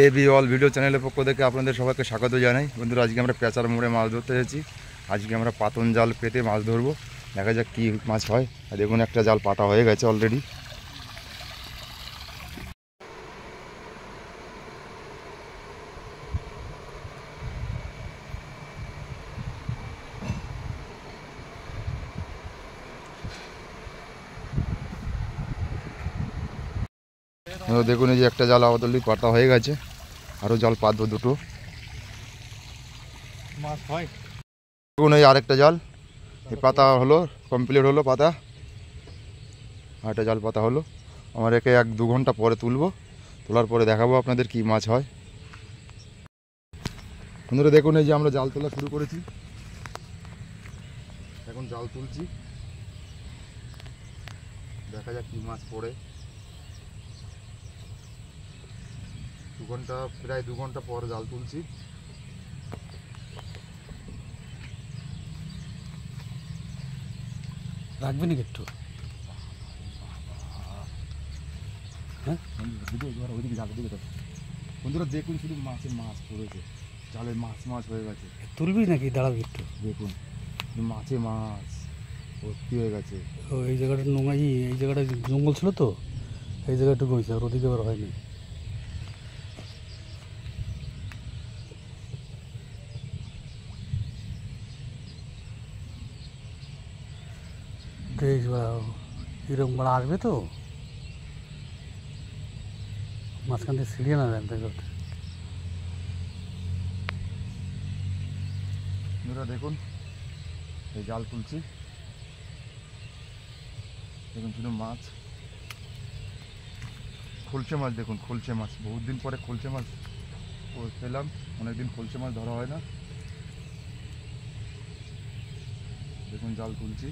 A B all video চ্যানেলের পক্ষ থেকে আপনাদের সবাইকে স্বাগত জানাই। বন্ধুরা, আজকে আমরা পেঁচার মোড়ে মাছ ধরতে এসেছি। আজকে আমরা পাতন জাল পেতে মাছ ধরবো, দেখা যাক কী মাছ হয়। আর দেখুন, একটা জাল পাতা হয়ে গেছে অলরেডি। দেখুন, এই যে একটা জাল অলরেডি পাতা হয়ে গেছে, আরও জাল পাতবো দুটো মাছ হয়। দেখুন, এই আরেকটা জাল এই পাতা হলো, কমপ্লিট হলো পাতা। আরেকটা জাল পাতা হলো। আমার একে 1-2 ঘন্টা পরে তুলবো, তোলার পরে দেখাবো আপনাদের কি মাছ হয়। বন্ধুরা দেখুন, এই যে আমরা জাল তোলা শুরু করেছি, এখন জাল তুলছি, দেখা যাক কি মাছ পড়ে। প্রায় 2 ঘন্টা পর জাল তুলছি। রাখবেন একটু, হ্যাঁ বন্ধুরা দেখুন, শুধু মাছ পড়েছে, জালে মাছ হয়ে গেছে। তুলবি নাকি দাঁড়াবি একটু? দেখুন, মাছে মাছ ভর্তি হয়ে গেছে। ও এই জায়গাটা নোংরা, এই জায়গাটা জঙ্গল ছিল তো, এই জায়গাটা একটু গেছে, আর ওদিকে আবার হয়নি। দেখ এরকম বেড়া আসবে তো, মাঝখান দিয়ে সিঁড়িয়ে না দেন করতে। বন্ধুরা দেখুন, এই জাল তুলছি, দেখুন শুধু মাছ, খলসে মাছ। দেখুন খলসে মাছ, বহুত দিন পরে খলসে মাছ পেলাম, অনেকদিন খলসে মাছ ধরা হয় না। দেখুন জাল তুলছি,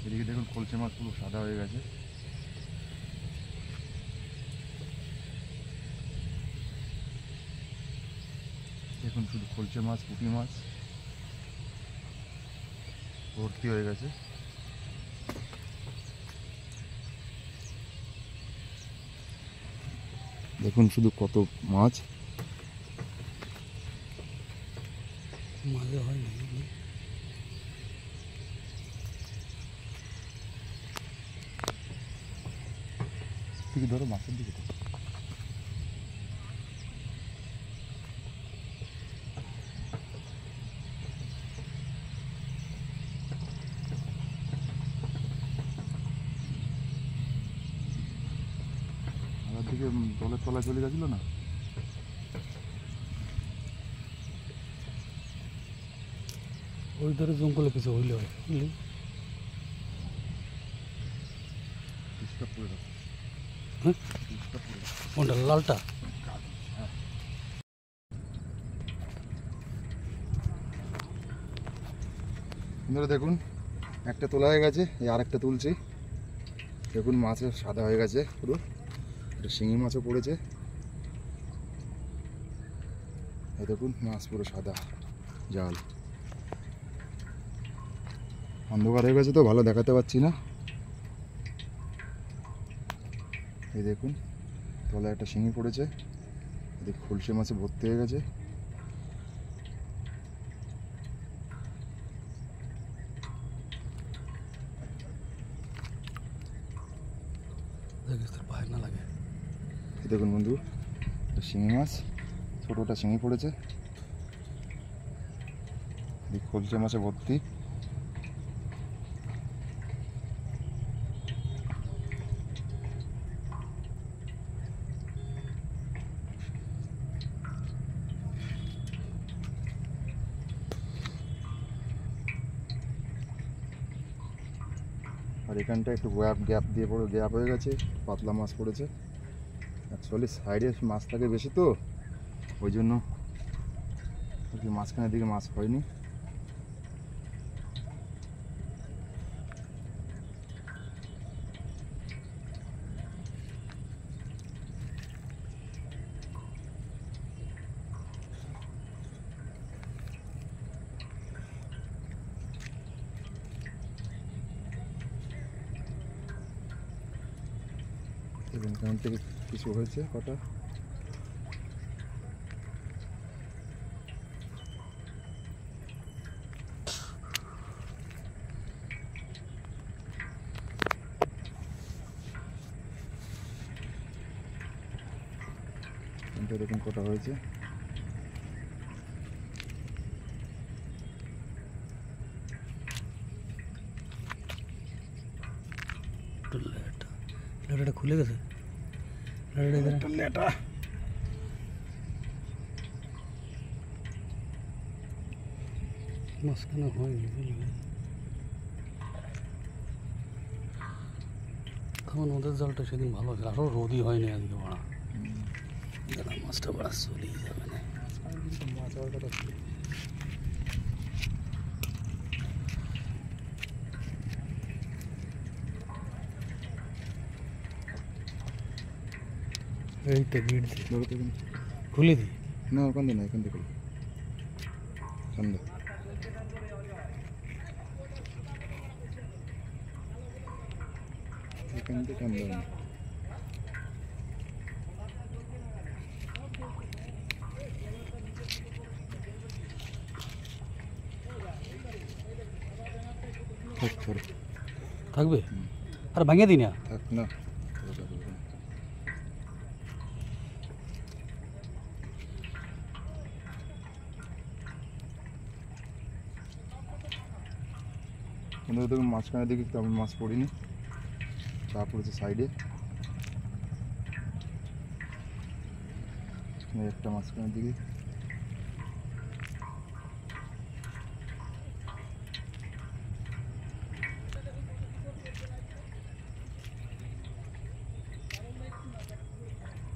এদিকে দেখুন খলসে মাছ পুরো সাদা হয়ে গেছে। দেখুন শুধু খলসে মাছ, পুঁটি মাছ ভর্তি হয়ে গেছে। দেখুন শুধু কত মাছ। মাঝে হয়নি ঠিক ধরো, মাছের দিকে আমার দিকে জলের তলায় চলে গেছিল না। ওই ধরে জঙ্গলে কিছু হইলে হয়, বুঝলি? হ্যাঁ, কোনটা লালটা? আপনারা দেখুন, একটা তোলা হয়ে গেছে, এই আরেকটা তুলছি। দেখুন মাছের সাদা হয়ে গেছে পুরো, একটা শিঙি মাছও পড়েছে। এই দেখুন মাছ পুরো সাদা, জাল অন্ধকার হয়ে গেছে তো ভালো দেখাতে পাচ্ছি না। এই দেখুন তলায় একটা শিঙি পড়েছে, এদিকে খলসে মাছে ভর্তি হয়ে গেছে। ভয় না লাগে। এই দেখুন বন্ধু, শিঙি মাছ, ছোটোটা শিঙি পড়েছে, এদিকে খলসে মাছে ভর্তি। আর এখানটা একটু গ্যাপ দিয়ে পড়ে গ্যাপ হয়ে গেছে, পাতলা মাছ পড়েছে। অ্যাকচুয়ালি সাইডে মাছ থাকে বেশি তো, ওই জন্য আর কি মাঝখানের দিকে মাছ হয়নি। এখান থেকে কিছু হয়েছে কটা। এরকম কটা হয়েছে। লেটাটা খুলে গেছে। লেটা মাঝখানে হয়নি বুঝলি। তখন ওদের জালটা সেদিন ভালো আছে, আরও রোদই হয়নি আজকে বাড়া। মাছটা বাড়া চলেই যাবে না। মাছ হওয়ার কথা ছিল। এই তো গিট খুলে দিই না, ওখান দিয়ে না, এখান থেকে সন্ধ্যা। এখান থেকে সন্ধ্যা থাকবে। আর ভাঙিয়ে দিই না। থাক না। দেখুন মাঝখানের দিকে তেমন মাছ পড়িনি, চা পড়েছে সাইডে। একটা মাঝখানের দিকে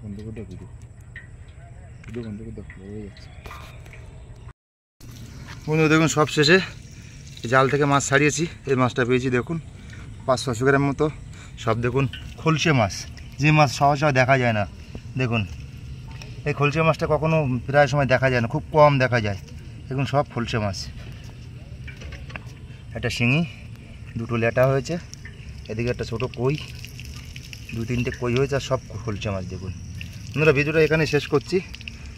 বন্ধ করে দাও, ভিডিও বন্ধ করে দাও, হয়ে যাচ্ছে। বন্ধু দেখুন সব শেষে জাল থেকে মাছ ছাড়িয়েছি। এই মাছটা পেয়েছি দেখুন 500 গ্রাম মতো। সব দেখুন খলসে মাছ, যে মাছ সহজে দেখা যায় না। দেখুন এই খলসে মাছটা কখনো প্রায় সময় দেখা যায় না, খুব কম দেখা যায়। দেখুন সব খলসে মাছ। একটা শিঙি, দুটো লেটা হয়েছে, এদিকে একটা ছোটো কই, 2-3টে কই হয়েছে, আর সব খলসে মাছ। দেখুন বন্ধুরা ভিডিওটা এখানে শেষ করছি।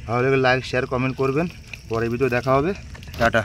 ভালো লাগলে লাইক শেয়ার কমেন্ট করবেন। পরে ভিডিও দেখা হবে। টাটা।